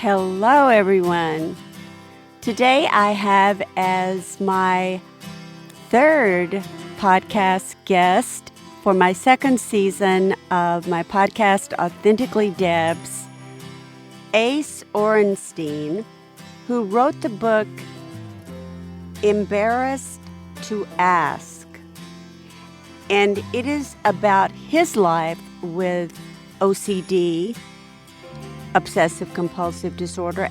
Hello, everyone. Today I have as my third podcast guest for my second season of my podcast, Authentically Debs, Ace Orenstein, who wrote the book Embarrassed to Ask. And it is about his life with OCD, obsessive compulsive disorder,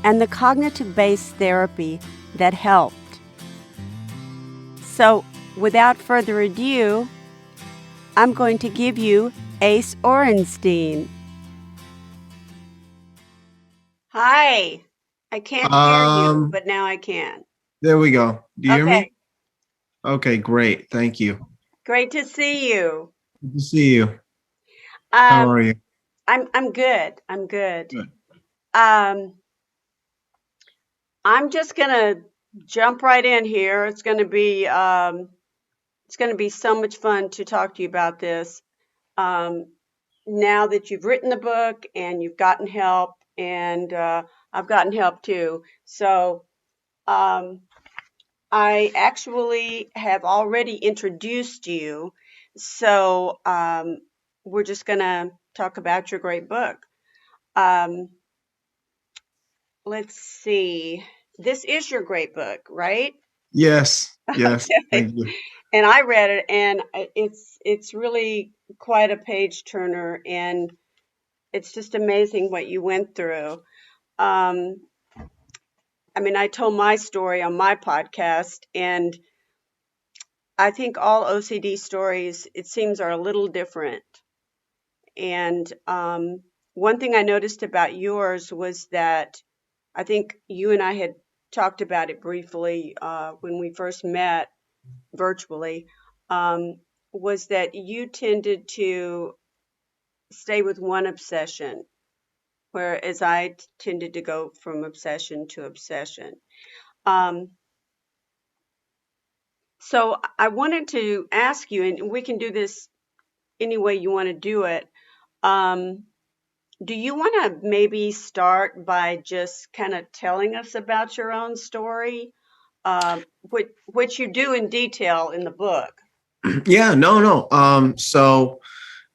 and the cognitive-based therapy that helped. So, without further ado, I'm going to give you Ace Orenstein. Hi. I can't hear you, but now I can. There we go. Do you hear Okay. me? Okay, great. Thank you. Great to see you. Good to see you. How Um, are you? I'm good. I'm good. Good. Um, I'm just gonna jump right in here. It's gonna be so much fun to talk to you about this. Um, now that you've written the book and you've gotten help, and I've gotten help too. So um, I actually have already introduced you. So we're just gonna talk about your great book. Um, let's see. This is your great book, right? Yes. Yes. Okay. Thank you. And I read it, and it's really quite a page turner, and it's just amazing what you went through. Um, I mean, I told my story on my podcast, and I think all OCD stories, it seems, are a little different. And one thing I noticed about yours was that I think you and I had talked about it briefly when we first met virtually, um, was that you tended to stay with one obsession, whereas I tended to go from obsession to obsession. Um, so I wanted to ask you, and we can do this any way you want to do it. Um, do you want to maybe start by just kind of telling us about your own story, which you do in detail in the book? Yeah, no.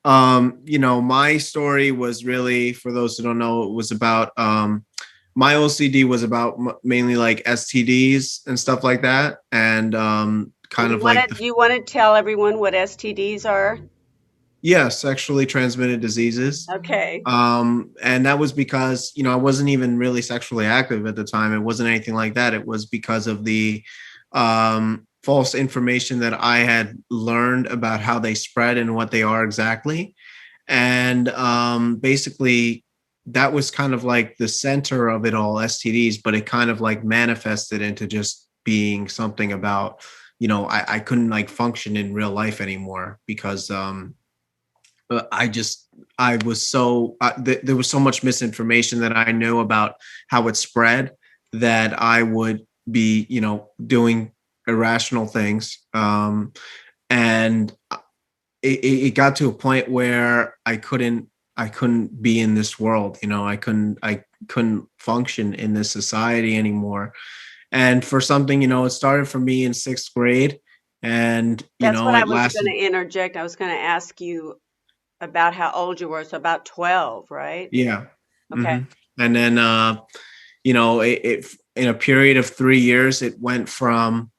My story was really, for those who don't know, it was about my OCD was about mainly like STDs and stuff like that, and And kind of like do you want to tell everyone what STDs are? sexually transmitted diseases. Okay. And that was because, I wasn't even really sexually active at the time. It wasn't anything like that. It was because of the false information that I had learned about how they spread and what they are exactly. And basically, that was kind of like the center of it all, STDs, but it kind of like manifested into just being something about, I couldn't like function in real life anymore because I was so there was so much misinformation that I knew about how it spread that I would be, doing irrational things. And it got to a point where I couldn't be in this world. I couldn't function in this society anymore. And for something, it started for me in sixth grade, and That's what I it was going lasted. to interject. I was going to ask you about how old you were. So about 12, right? Yeah. Okay. hmm And then, it in a period of 3 years, it went from,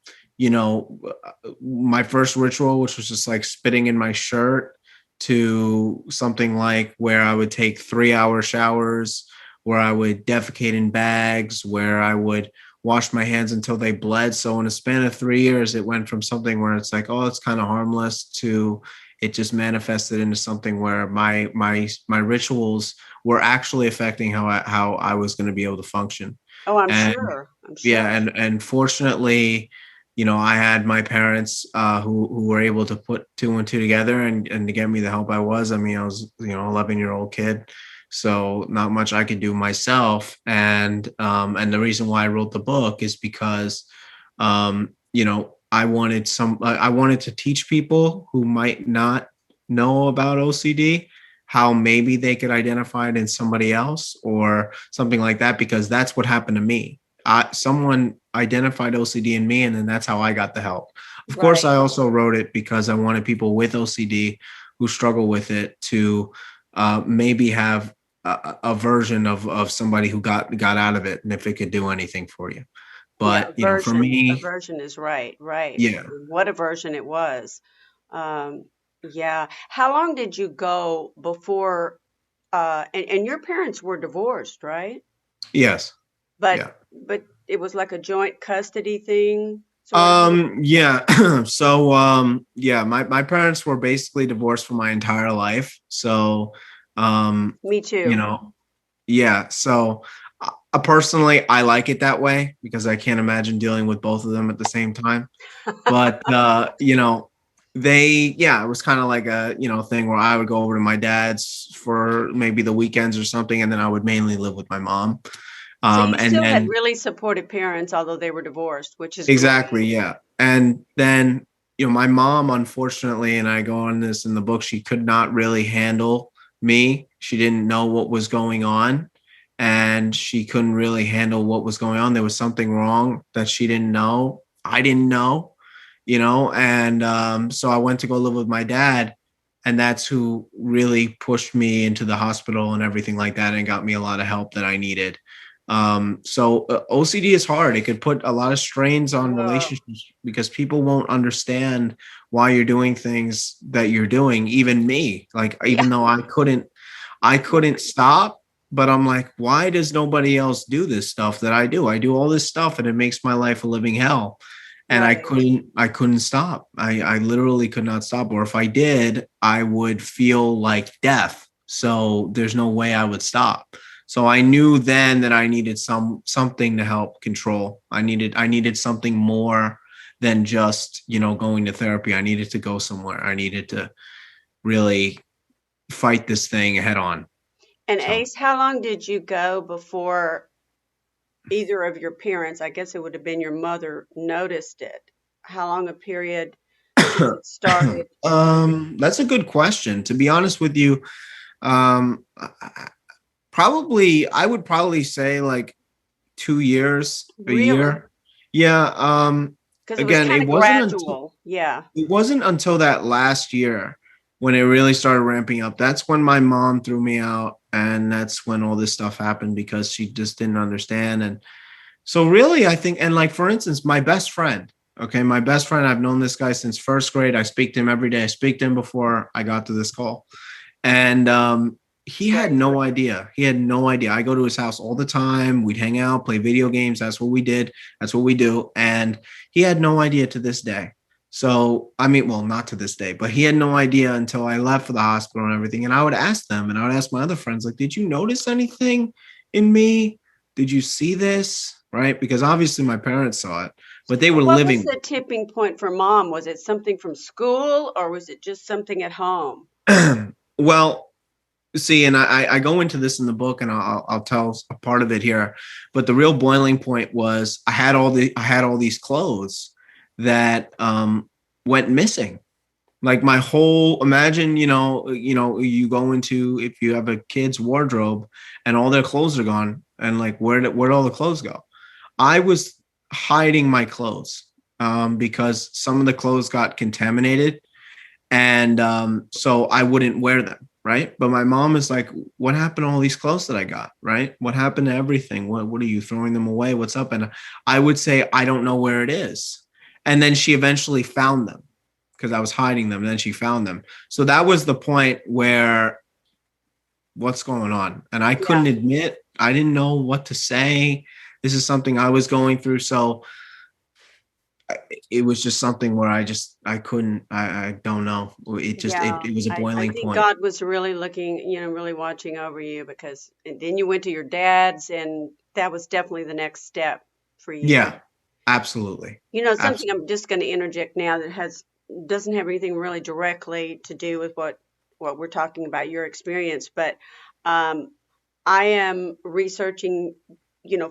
my first ritual, which was just like spitting in my shirt, to something like where I would take 3 hour showers, where I would defecate in bags, where I would wash my hands until they bled. So in a span of 3 years, it went from something where it's like, oh, it's kind of harmless, to it just manifested into something where my rituals were actually affecting how I was going to be able to function. Oh, I'm And sure. I'm yeah, sure. and fortunately, I had my parents who were able to put two and two together, and to get me the help I was. I mean, I was 11-year-old kid, so not much I could do myself. And the reason why I wrote the book is because I wanted to teach people who might not know about OCD how maybe they could identify it in somebody else or something like that, because that's what happened to me. Someone identified OCD in me, and then that's how I got the help. Of course, Right. I also wrote it because I wanted people with OCD who struggle with it to maybe have a version of somebody who got out of it, and if it could do anything for you. Yeah, But for me, aversion is right, right. yeah. What aversion it was. Um, yeah. How long did you go before, and your parents were divorced, right? Yes. But Yeah. but it was like a joint custody thing, sort of? Yeah. So yeah, my parents were basically divorced for my entire life. So um Me you too. know, yeah. So personally I like it that way because I can't imagine dealing with both of them at the same time. But it was kind of like a, thing where I would go over to my dad's for maybe the weekends or something, and then I would mainly live with my mom. So you And still had then really supportive parents, although they were divorced, which is exactly, great. yeah. And then, my mom, unfortunately, and I go on this in the book, she could not really handle me. She didn't know what was going on, and she couldn't really handle what was going on. There was something wrong that she didn't know. I didn't know, and so I went to go live with my dad, and that's who really pushed me into the hospital and everything like that and got me a lot of help that I needed. So OCD is hard. It could put a lot of strains on Oh, relationships because people won't understand why you're doing things that you're doing. Even me, like, yeah, even though I couldn't stop, but I'm like, why does nobody else do this stuff that I do? I do all this stuff and it makes my life a living hell. And I right. couldn't stop. I literally could not stop. Or if I did, I would feel like death. So there's no way I would stop. So I knew then that I needed something to help control. I needed something more than just, going to therapy. I needed to go somewhere. I needed to really fight this thing head on. And So Ace, how long did you go before either of your parents, I guess it would have been your mother, noticed it? How long a period since it started? that's a good question. To be honest with you, um, I would probably say like 2 years, a Really? year. Yeah. Because it was Again, kind it of wasn't until gradual. Yeah. it wasn't until that last year when it really started ramping up. That's when my mom threw me out, and that's when all this stuff happened because she just didn't understand. And so, really, I think, and like for instance, my best friend. Okay, my best friend. I've known this guy since first grade. I speak to him every day. I speak to him before I got to this call, and he had Great. no idea. He had no idea. I go to his house all the time. We'd hang out, play video games. That's what we did. That's what we do. And he had no idea to this day. So, I mean, well, not to this day, but he had no idea until I left for the hospital and everything. And I would ask them, and I would ask my other friends, like, did you notice anything in me? Did you see this? Right? Because obviously my parents saw it, but they were Well, what was living. the tipping point for mom? Was it something from school or was it just something at home? Well, see, and I go into this in the book, and I'll tell a part of it here, but the real boiling point was I had all these clothes that went missing. Like my whole imagine, you go into if you have a kid's wardrobe and all their clothes are gone, and like where'd all the clothes go? I was hiding my clothes because some of the clothes got contaminated, and so I wouldn't wear them, right? But my mom is like, "What happened to all these clothes that I got? Right? What happened to everything? What are you throwing them away? What's up?" And I would say, "I don't know where it is." And then she eventually found them because I was hiding them. And then she found them. So that was the point where what's going on, and I Yeah. couldn't admit. I didn't know what to say. This is something I was going through, so it was just something where I couldn't. I don't know. It just Yeah. it was a I boiling think point. God was really looking, really watching over you because and then you went to your dad's and that was definitely the next step for you. Yeah, absolutely. Something Absolutely. I'm just going to interject now that has doesn't have anything really directly to do with what we're talking about, your experience, but um, I am researching,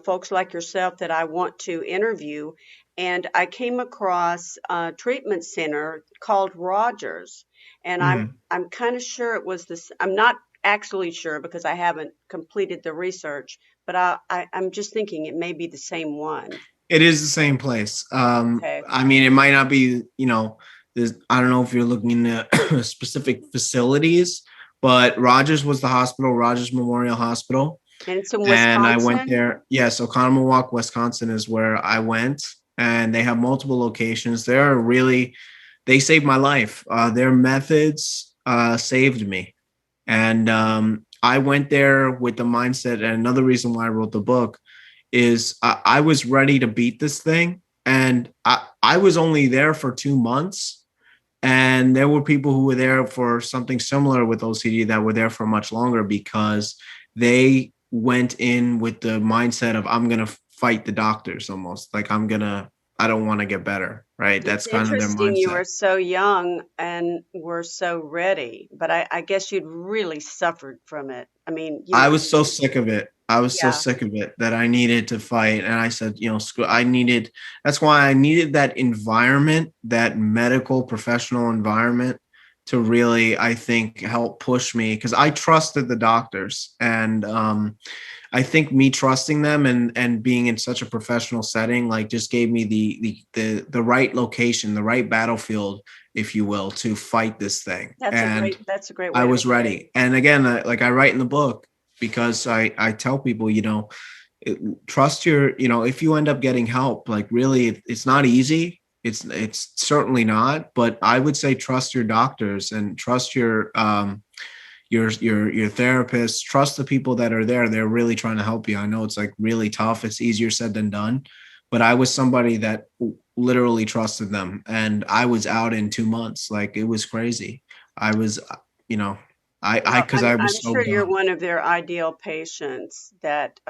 folks like yourself that I want to interview, and I came across a treatment center called Rogers, and I'm Mhm. I'm kind of sure it was this. I'm not actually sure because I haven't completed the research, but I'm just thinking it may be the same one. It is the same place. Okay. I mean, it might not be, I don't know if you're looking at specific facilities, but Rogers was the hospital, Rogers Memorial Hospital. And it's in And I went Wisconsin? there. Yeah, so Oconomowoc, Wisconsin is where I went, and they have multiple locations. They saved my life. Their methods saved me, and I went there with the mindset. And another reason why I wrote the book is I was ready to beat this thing, and I was only there for 2 months, and there were people who were there for something similar with OCD that were there for much longer because they went in with the mindset of I'm going to fight the doctors, almost like I don't want to get better, right? It's That's kind of their interesting you mindset. were so young and were so ready, but I guess you'd really suffered from it. I mean, I was so sick of it. I was so yeah, sick of it that I needed to fight. And I said, that's why I needed that environment, that medical professional environment to really, I think, help push me because I trusted the doctors. And I think me trusting them and being in such a professional setting, like just gave me the right location, the right battlefield, if you will, to fight this thing. And that's a great I way to was put it. ready. And again, like I write in the book, because I tell people, trust if you end up getting help, like really, it's not easy. It's certainly not, but I would say trust your doctors and trust your therapist, trust the people that are there. They're really trying to help you. I know it's like really tough. It's easier said than done, but I was somebody that literally trusted them, and I was out in 2 months. Like it was crazy. I was, you know, Well, because I I'm was so sure you're young. one of their ideal patients that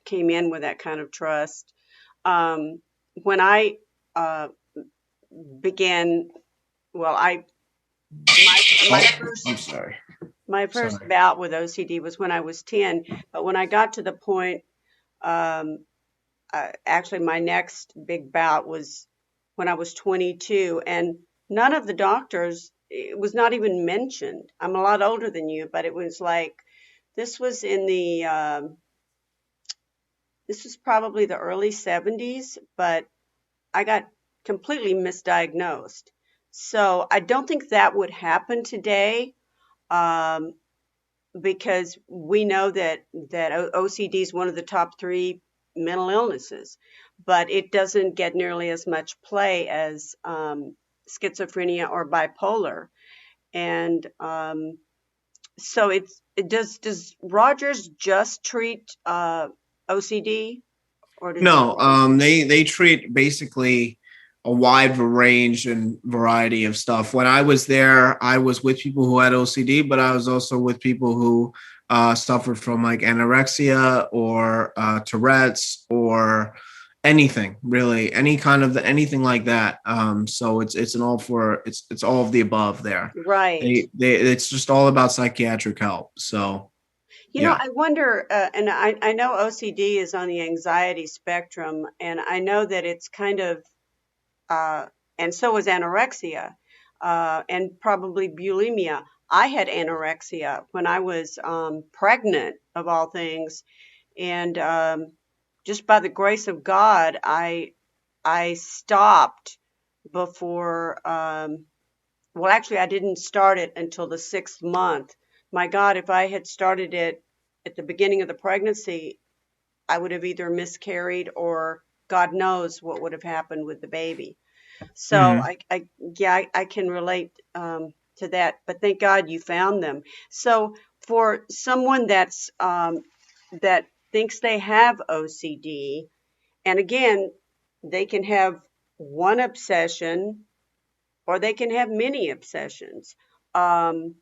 came in with that kind of trust. When I uh, began, well, I my Oh, first I'm sorry. my first Sorry. bout with OCD was when I was 10. But when I got to the point, um, actually, my next big bout was when I was 22, and none of the doctors, it was not even mentioned. I'm a lot older than you, but it was like this was in the this was probably the early 70s, but I got completely misdiagnosed. So I don't think that would happen today. Um, because we know that OCD is one of the top three mental illnesses, but it doesn't get nearly as much play as schizophrenia or bipolar. And so it does Rogers just treat OCD, or do they? No, they treat basically a wide range and variety of stuff. When I was there, I was with people who had OCD, but I was also with people who suffered from like anorexia or Tourette's or anything really, anything like that. So it's an all for it's all of the above there. Right. They it's just all about psychiatric help. So yeah. I wonder, and I know OCD is on the anxiety spectrum, and I know that it's kind of uh, and so was anorexia, and probably bulimia. I had anorexia when I was pregnant, of all things, and just by the grace of God, I stopped before. Well, actually, I didn't start it until the 6th month. My God, if I had started it at the beginning of the pregnancy, I would have either miscarried or God knows what would have happened with the baby. So Mhm. yeah, I can relate to that. But thank God you found them. So for someone that thinks they have OCD, and again, they can have one obsession or they can have many obsessions. Um,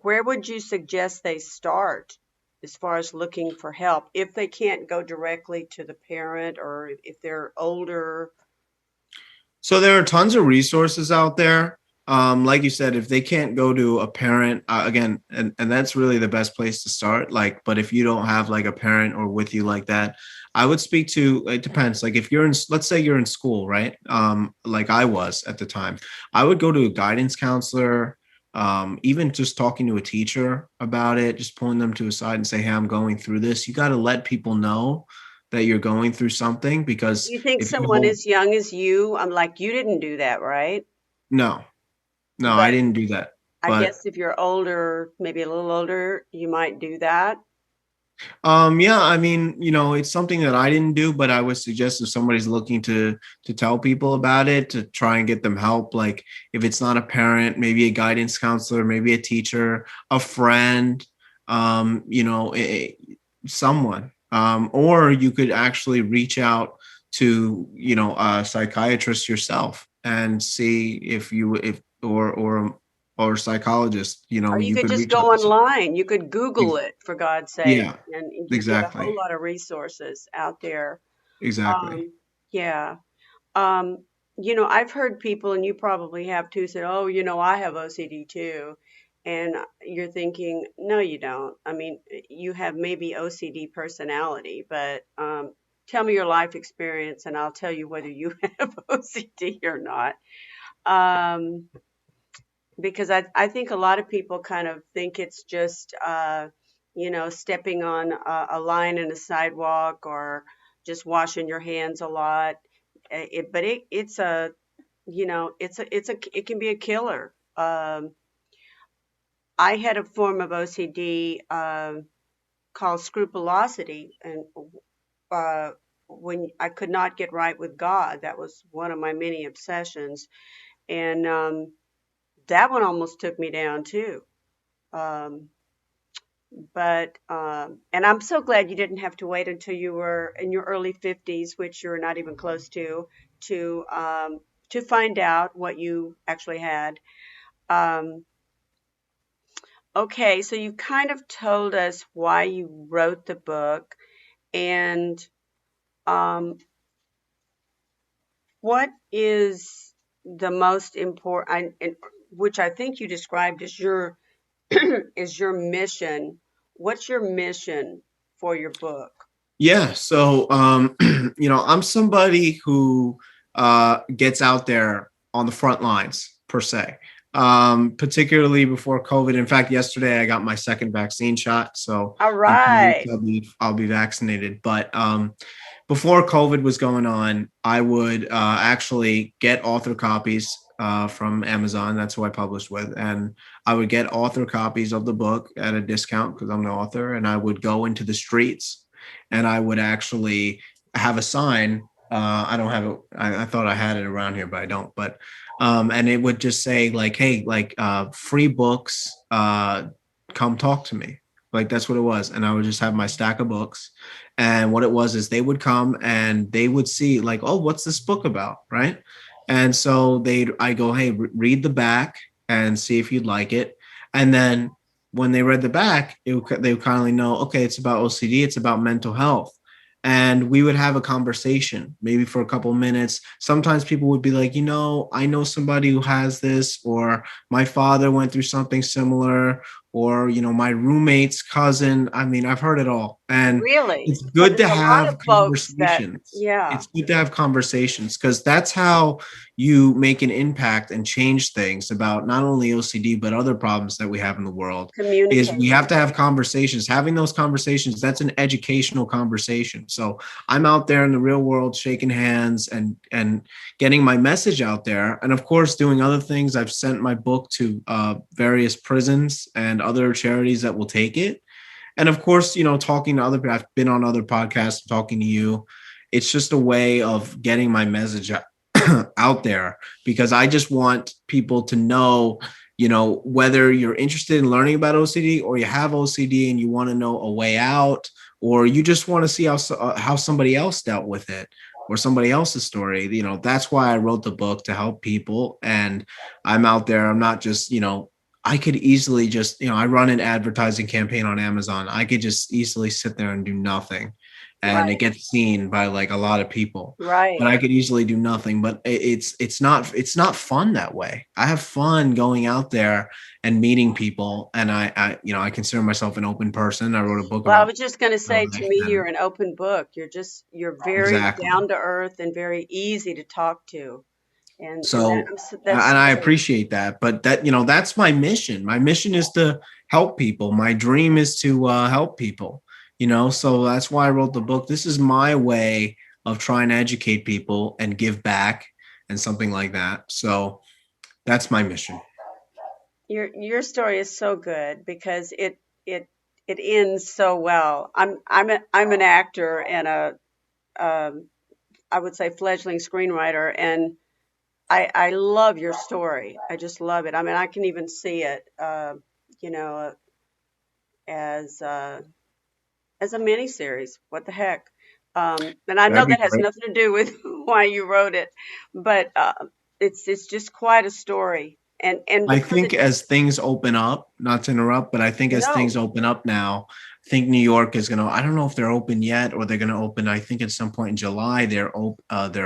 where would you suggest they start as far as looking for help if they can't go directly to the parent or if they're older? So there are tons of resources out there. Like you said, if they can't go to a parent, again, and that's really the best place to start. Like, but if you don't have like a parent or with you like that, I would speak to, it depends. Like if you're in, let's say you're in school, right? Like I was at the time, I would go to a guidance counselor Even just talking to a teacher about it, just pulling them to a side and say, hey, I'm going through this. You got to let people know that you're going through something, Do because you think if you someone hold, as young as you, I'm like, you didn't do that, right? no, no, I But didn't do that. I But guess if you're older, maybe a little older, you might do that. yeah, I mean, it's something that I didn't do, but I would suggest if somebody's looking to tell people about it, to try and get them help. Like if it's not a parent, maybe a guidance counselor, maybe a teacher, a friend, someone. Or you could actually reach out to, a psychiatrist yourself and see if or psychologist, Or you you could could just reach go out to some. online. You could Google it, for God's sake, Yeah, and you get a whole exactly. lot of resources out there. Exactly. Yeah. Um, I've heard people, and you probably have too, said, "Oh, I have OCD too." And you're thinking, no, you don't. I mean, you have maybe OCD personality, but tell me your life experience, and I'll tell you whether you have OCD or not. Um, because I think a lot of people kind of think it's just, stepping on a line in a sidewalk or just washing your hands a lot. It's a, it can be a killer. I had a form of OCD called scrupulosity, and uh, when I could not get right with God, that was one of my many obsessions, and that one almost took me down too. Um, and I'm so glad you didn't have to wait until you were in your early 50s, which you're not even close to um, to find out what you actually had. Um, okay, so you kind of told us why you wrote the book, and um, what is the most important, which I think you described as your is your mission. What's your mission for your book? Yeah. So, I'm somebody who gets out there on the front lines per se, particularly before COVID. In fact, yesterday I got my second vaccine shot, so All in 2 weeks right. I'll be vaccinated. But before COVID was going on, I would actually get author copies from Amazon. That's who I published with, and I would get author copies of the book at a discount because I'm the author, and I would go into the streets and I would actually have a sign. I don't have it. I thought I had it around here, but I don't. But and it would just say like, "Hey, like free books. Come talk to me." Like that's what it was. And I would just have my stack of books. And what it was is they would come and they would see like, "Oh, what's this book about?" Right? And so I go, "Hey, read the back and see if you'd like it." And then when they read the back, they would kindly know, okay, it's about OCD, it's about mental health. And we would have a conversation, maybe for a couple of minutes. Sometimes people would be like, I know somebody who has this, or my father went through something similar, or, my roommate's cousin. I mean, I've heard it all. And Really? it's So good there's to a lot have of folks that, conversations. yeah, It's good to have conversations because that's how you make an impact and change things about not only OCD, but other problems that we have in the world. Is we have communicating. to have conversations. Having those conversations, that's an educational conversation. So I'm out there in the real world shaking hands and getting my message out there. And of course, doing other things. I've sent my book to various prisons and other charities that will take it. And of course, talking to other people. I've been on other podcasts talking to you. It's just a way of getting my message out there because I just want people to know, whether you're interested in learning about OCD or you have OCD and you want to know a way out, or you just want to see how somebody else dealt with it or somebody else's story. That's why I wrote the book, to help people. And I'm out there. I'm not just, I could easily just, I run an advertising campaign on Amazon. I could just easily sit there and do nothing. And it Right, gets seen by like a lot of people, but right. I could easily do nothing. But it's not fun that way. I have fun going out there and meeting people, and I consider myself an open person. I wrote a book Well, I about was just going to my say, to life, me, you're and an open book. You're very exactly, down to earth and very easy to talk to. and So, that's and I great. appreciate that. But that, that's my mission. My mission is to help people. My dream is to help people, so that's why I wrote the book. This is my way of trying to educate people and give back and something like that. So that's my mission. Your story is so good because it it ends so well. I'm an actor and a I would say fledgling screenwriter, and I love your story. I just love it. I mean, I can even see it, you know, as as a miniseries. What the heck? And I know That'd be that has great. nothing to do with why you wrote it, but it's just quite a story. And I because think it as things open up, not to interrupt, but I think as things no, open up now, I think New York is going to, I don't know if they're open yet or they're going to open, I think at some point in July, they're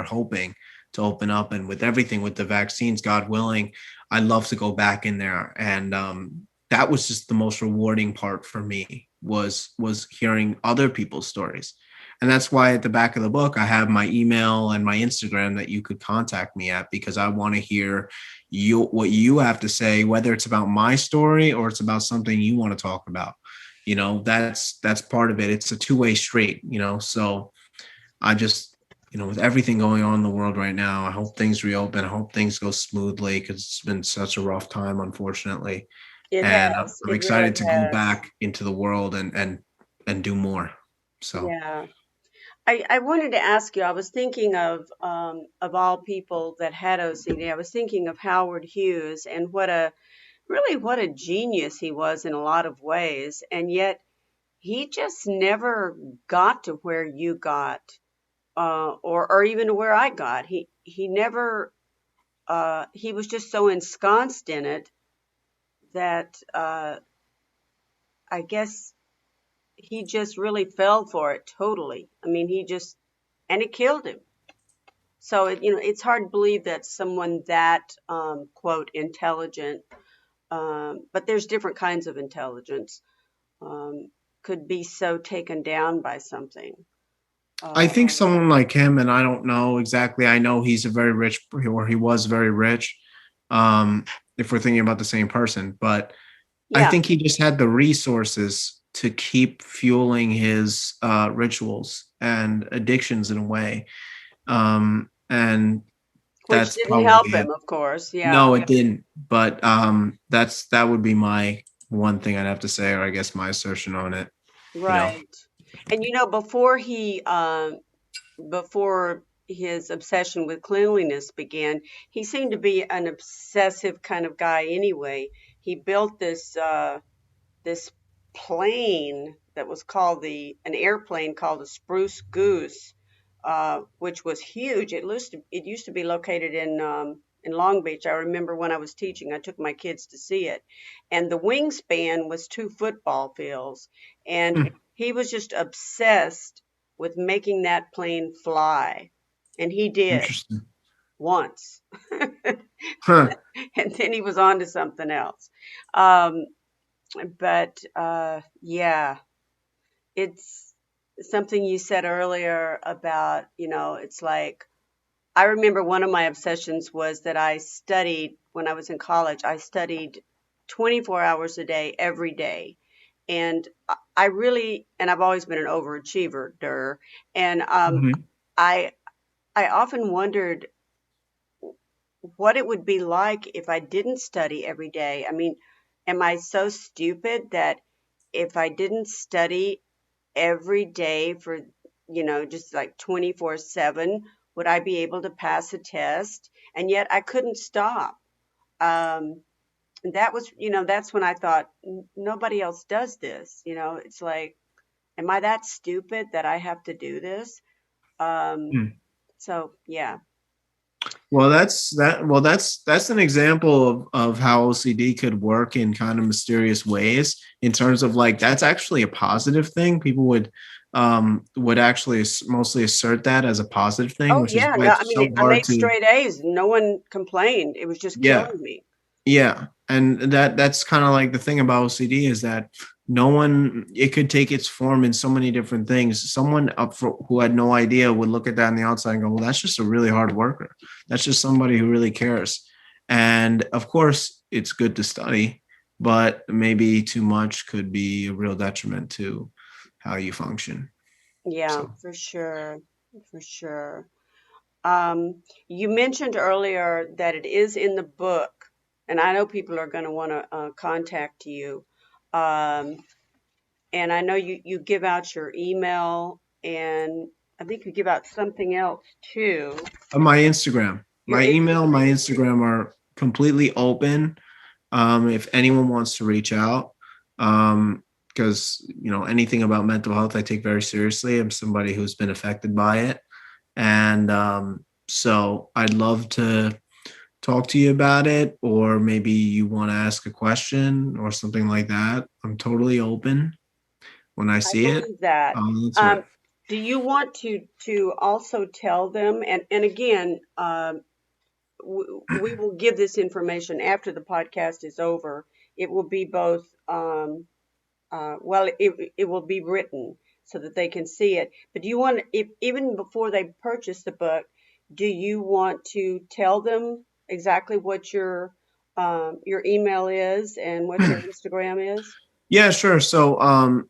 hoping to open up. And with everything, with the vaccines, God willing, I'd love to go back in there. And that was just the most rewarding part for me was hearing other people's stories. And that's why at the back of the book, I have my email and my Instagram that you could contact me at, because I want to hear what you have to say, whether it's about my story or it's about something you want to talk about. That's part of it. It's a two-way street. So I just, with everything going on in the world right now, I hope things reopen. I hope things go smoothly, because it's been such a rough time, unfortunately. it And has. I'm It really excited to go has. back into the world and do more. So Yeah. I wanted to ask you, I was thinking of all people that had OCD, I was thinking of Howard Hughes and what a genius he was in a lot of ways. And yet he just never got to where you got, or even to where I got. He never, he was just so ensconced in it that, I guess he just really fell for it totally. I mean, and it killed him. So it's hard to believe that someone that quote intelligent, but there's different kinds of intelligence, um, could be so taken down by something. I think Uh, someone like him, and I don't know exactly. I know he's a very rich, or he was very rich. If we're thinking about the same person, but I yeah, think he just had the resources to keep fueling his rituals and addictions in a way. And which that's didn't help probably it. him, of course. Yeah, No, it didn't. But that would be my one thing I'd have to say, or I guess my assertion on it. You know. right. And before his obsession with cleanliness began, he seemed to be an obsessive kind of guy anyway. He built this plane that was called an airplane called a Spruce Goose, which was huge. It used to be located in Long Beach. I remember when I was teaching, I took my kids to see it, and the wingspan was 2 football fields, and Hmm, he was just obsessed with making that plane fly, and he did interesting. once, Huh. and then he was on to something else. Um, but yeah, it's something you said earlier about, it's like I remember one of my obsessions was that I studied when I was in college. I studied 24 hours a day every day. And I really, and I've always been an overachiever, and Mhm. I I often wondered what it would be like if I didn't study every day. I mean, am I so stupid that if I didn't study every day for, just like 24/7, would I be able to pass a test? And yet I couldn't stop. And that's when I thought, Nobody else does this." It's like, am I that stupid that I have to do this?" Um, Hmm. so yeah. Well, that's an example of how OCD could work in kind of mysterious ways, in terms of like that's actually a positive thing. People would actually mostly assert that as a positive thing, Oh which is yeah, why no, I it's mean, so I hard made to. straight A's. No one complained. It was just Yeah, killing me. yeah. and that's kind of like the thing about OCD is that no one, it could take its form in so many different things. Someone up for, who had no idea would look at that on the outside and go, well, that's just a really hard worker. That's just somebody who really cares. And of course, it's good to study, but maybe too much could be a real detriment to how you function. Yeah, So for sure. For sure. You mentioned earlier that it is in the book, and I know people are going to want to contact you. Um, and I know you give out your email, and I think you give out something else too. my Instagram, Your my email, my Instagram. Instagram are completely open. If anyone wants to reach out, because anything about mental health I take very seriously. I'm somebody who's been affected by it, and so I'd love to talk to you about it, or maybe you want to ask a question or something like that. I'm totally open when I I see it. believe that. I'll answer Um, it. do you want to also tell them? And again, we will give this information after the podcast is over. It will be both. Well, it will be written so that they can see it. But do you want, if even before they purchase the book, do you want to tell them exactly what your email is and what your Instagram is? Yeah, sure. So,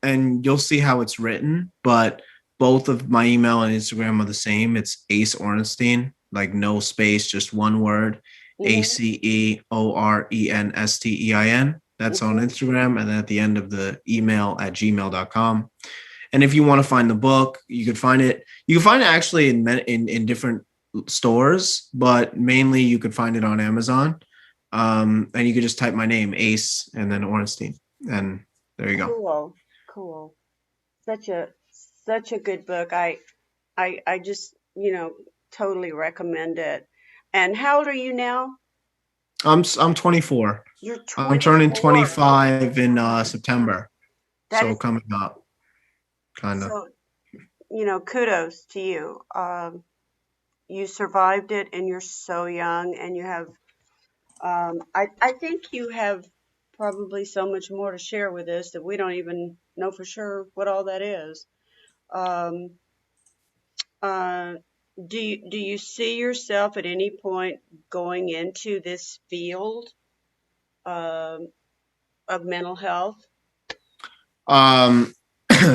and you'll see how it's written, but both of my email and Instagram are the same. It's Ace Orenstein, like no space, just one word, Mm-hmm. ACEORENSTEIN. That's on Mm-hmm. Instagram. And then at the end of the email at gmail.com. And if you want to find the book, you could find it. You can find it actually in different stores, but mainly you could find it on Amazon. And you could just type my name, Ace, and then Orenstein, and there you go. Cool. Cool. Such a such a good book. I just, totally recommend it. And how old are you now? I'm 24. You're I'm turning 24. 25 in September, That so is coming up, kind of. so, kudos to you. You survived it and you're so young and you have, I think you have probably so much more to share with us that we don't even know for sure what all that is. Um, uh, do you see yourself at any point going into this field um, of mental health? Um,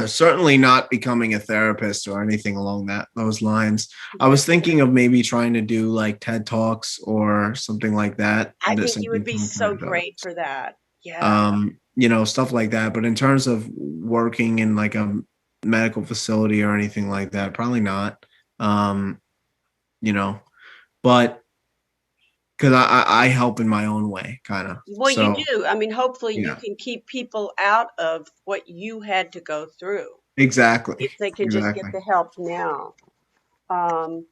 Certainly not becoming a therapist or anything along those lines. I was thinking of maybe trying to do like TED Talks or something like that. I think you would Something be so counter to great others. for that. Yeah. Stuff like that. But in terms of working in like a medical facility or anything like that, probably not. Um, you know, but because I help in my own way, kind of. Well, you So do. I mean, hopefully you yeah, can keep people out of what you had to go through exactly, if they can just get exactly. the help now. Um,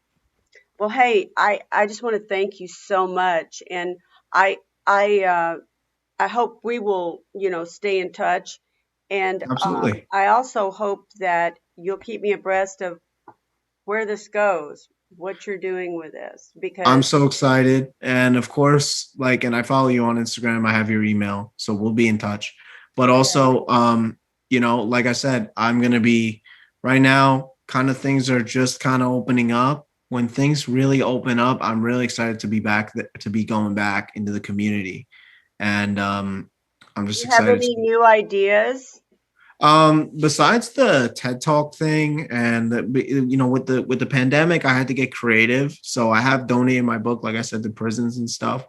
well, hey, I just want to thank you so much, and I I uh, I hope we will, stay in touch, and Absolutely. I also hope that you'll keep me abreast of where this goes, what you're doing with this, I'm because so excited. And of course, like, and I follow you on Instagram. I have your email, so we'll be in touch. But okay, also, like I said, I'm gonna be right now, kind of things are just kind of opening up. When things really open up, I'm really excited to be back, to be going back into the community. And I'm do just you have excited any to. new ideas? Besides the TED Talk thing, and with the pandemic, I had to get creative. So I have donated my book, like I said, to prisons and stuff.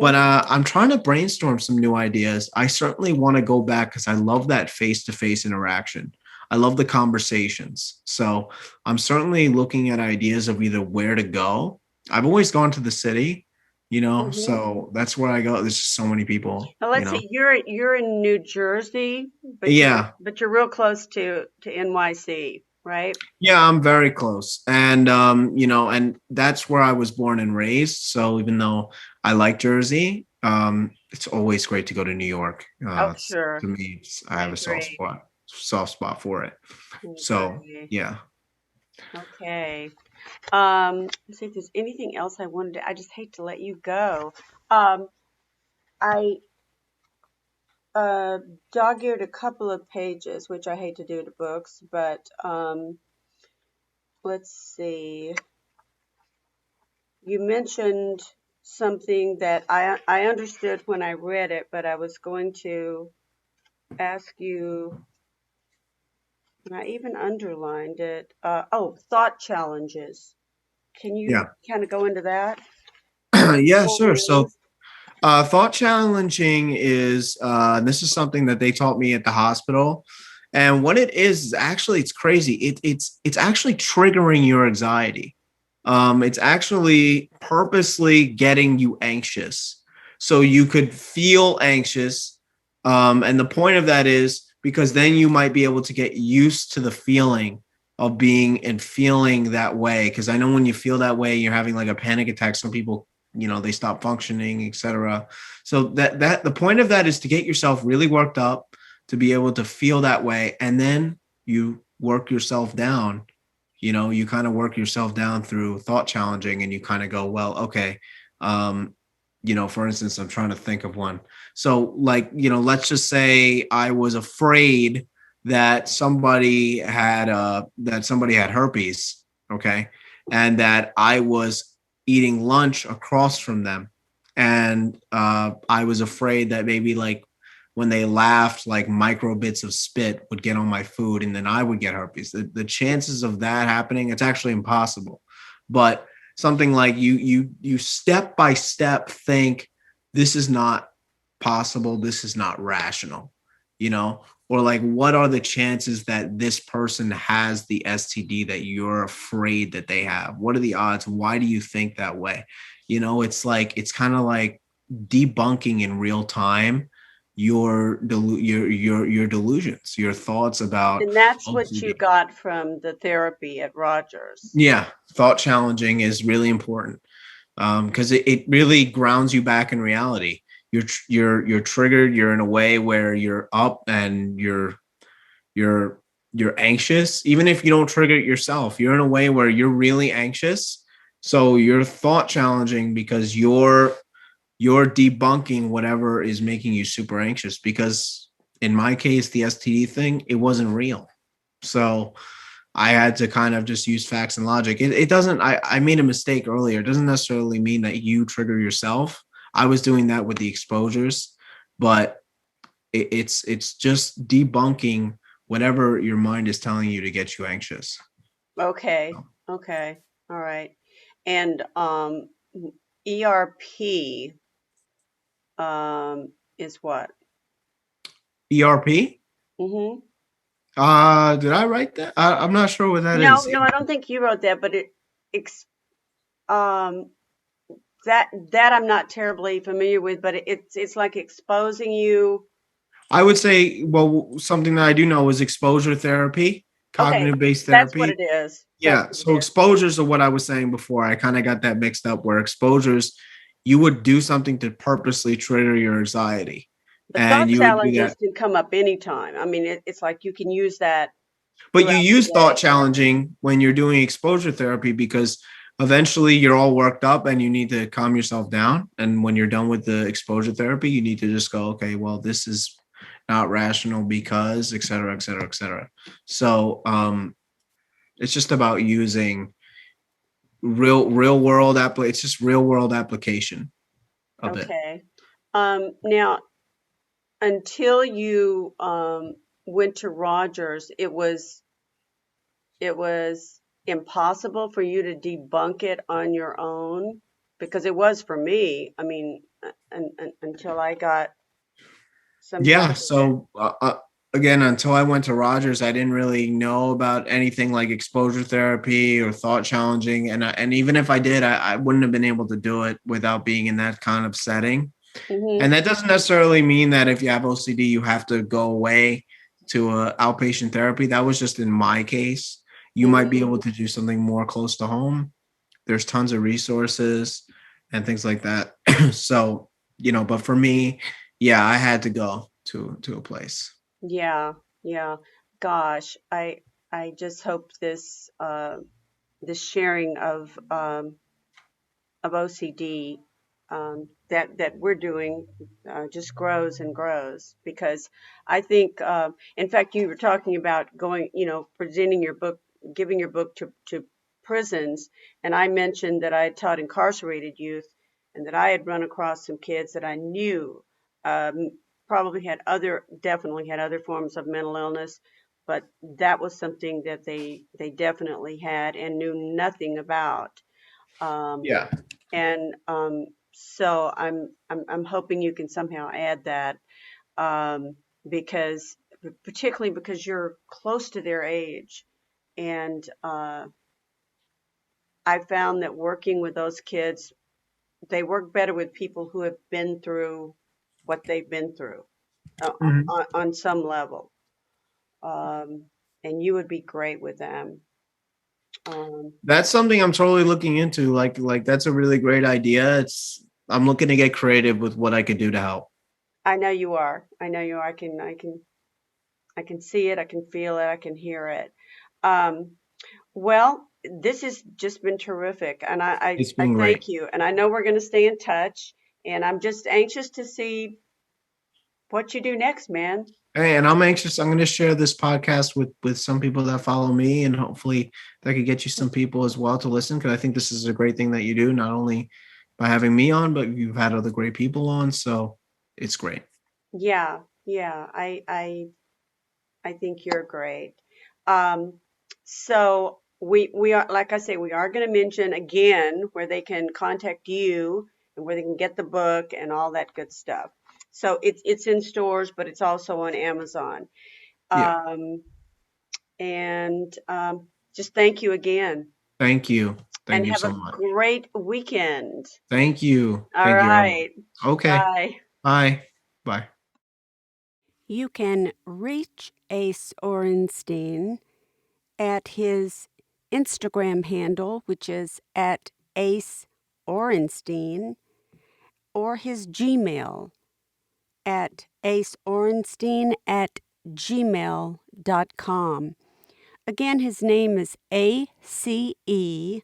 But Hmm. I'm trying to brainstorm some new ideas. I certainly want to go back because I love that face-to-face interaction. I love the conversations. So I'm certainly looking at ideas of either where to go. I've always gone to the city, Hmm. so that's where I go. There's just so many people, Now let's see, you're in New Jersey, but you're Yeah. but you're real close to NYC, right? Yeah, I'm very close. And and that's where I was born and raised. So even though I like Jersey, it's always great to go to New York. Oh, sure. To me, I I have a agree. soft spot for it. I So agree. yeah. Okay. Let's see if there's anything else I wanted to, I just hate to let you go. Um, I uh, dog-eared a couple of pages, which I hate to do to books, but let's see. You mentioned something that I understood when I read it, but I was going to ask you, and I even underlined it. Thought challenges. Can you Yeah. kind of go into that? What Yeah, what sure. were So those? thought challenging is this is something that they taught me at the hospital. And what it is actually it's crazy. It's actually triggering your anxiety. It's actually purposely getting you anxious. So you could feel anxious. And the point of that is because then you might be able to get used to the feeling of being and feeling that way. Because I know when you feel that way, you're having like a panic attack. Some people, they stop functioning, etc. So that the point of that is to get yourself really worked up, to be able to feel that way, and then you work yourself down. You kind of work yourself down through thought challenging, and you kind of go, well, okay. um for instance, I'm trying to think of one. So like, let's just say I was afraid that somebody had herpes, okay, and that I was eating lunch across from them, and I was afraid that maybe like when they laughed, like micro bits of spit would get on my food and then I would get herpes. The chances of that happening, it's actually impossible. But something like you step by step think this is not possible, this is not rational, you know, or like what are the chances that this person has the STD that you're afraid that they have? What are the odds? Why do you think that way? It's like it's kind of like debunking in real time your delusions, your thoughts about And that's what you OCD. got from the therapy at Rogers. Yeah, thought challenging is really important because it really grounds you back in reality. You're triggered. You're in a way where you're up and you're you're anxious. Even if you don't trigger it yourself, you're in a way where you're really anxious. So you're thought challenging because you're debunking whatever is making you super anxious. Because in my case, the STD thing, it wasn't real. So I had to kind of just use facts and logic. It doesn't, I made a mistake earlier. It doesn't necessarily mean that you trigger yourself. I was doing that with the exposures, but it's just debunking whatever your mind is telling you to get you anxious. Okay. Okay. All right. And ERP is what? ERP? Hmm. Did I write that? I'm not sure what that No, is. no, I don't think you wrote that, but ex, um, that I'm not terribly familiar with, but it's like exposing you. I would say, well, something that I do know is exposure therapy, Okay, cognitive based that's what it therapy. is. That's Yeah. what it So is. exposures are what I was saying before. I kind of got that mixed up where exposures, you would do something to purposely trigger your anxiety. But And thought you would do challenges that. can come up anytime. I mean, it's like you can use that But you throughout the use thought day. challenging when you're doing exposure therapy because eventually you're all worked up and you need to calm yourself down. And when you're done with the exposure therapy, you need to just go, okay, well, this is not rational because, et cetera, et cetera, et cetera. So it's just about using real world it's just real world application of it. Okay. Now, until you went to Rogers, it was impossible for you to debunk it on your own because it was for me. I mean, until I got some help Yeah. with it. So again, until I went to Rogers, I didn't really know about anything like exposure therapy or thought challenging, and even if I did, I wouldn't have been able to do it without being in that kind of setting. Hmm. And that doesn't necessarily mean that if you have OCD, you have to go away to outpatient therapy. That was just in my case. You might be Hmm. able to do something more close to home. There's tons of resources and things like that. So, but for me, yeah, I had to go to a place. Yeah, yeah. Gosh, I just hope this sharing of OCD that we're doing just grows and grows. Because I think, in fact, you were talking about going, presenting your book, giving your book to prisons, and I mentioned that I had taught incarcerated youth, and that I had run across some kids that I knew um, probably definitely had other forms of mental illness, but that was something that they definitely had and knew nothing about. Um, Yeah. and so I'm hoping you can somehow add that, um, because particularly because you're close to their age, and I found that working with those kids, they work better with people who have been through what they've been through, Mhm. on some level. Um, and you would be great with them. Um, That's something I'm totally looking into. Like that's a really great idea. I'm looking to get creative with what I could do to help. I know you are. I know you are. I can see it. I can feel it. I can hear it. Um, Well, this has just been terrific, and It's I been great. thank you. And I know we're going to stay in touch, and I'm just anxious to see what you do next, man. Hey, and I'm anxious. I'm going to share this podcast with some people that follow me, and hopefully that could get you some people as well to listen. Because I think this is a great thing that you do, not only by having me on, but you've had other great people on. So it's great. Yeah, yeah, I think you're great. Um, so we are, like I say, we are going to mention again where they can contact you and where they can get the book and all that good stuff. So it's in stores, but it's also on Amazon. Yeah. Um, and just thank you again, Thank you. and Thank you have a so much. great weekend. Thank you. All Thank you very much. right. Okay. Bye. Bye. Bye. You can reach Ace Orenstein at his Instagram handle, which is at Ace Orenstein, or his Gmail at aceorenstein@gmail.com. Again, his name is Aceorenstein.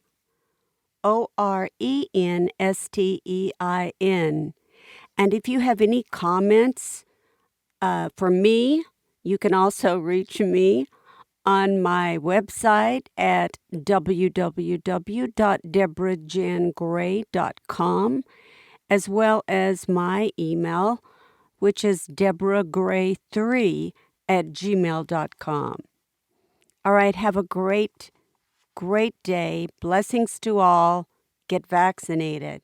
And if you have any comments for me, you can also reach me on my website at www.deborahjangray.com, as well as my email, which is deborahgray3@gmail.com. All right, have a great day. Blessings to all. Get vaccinated.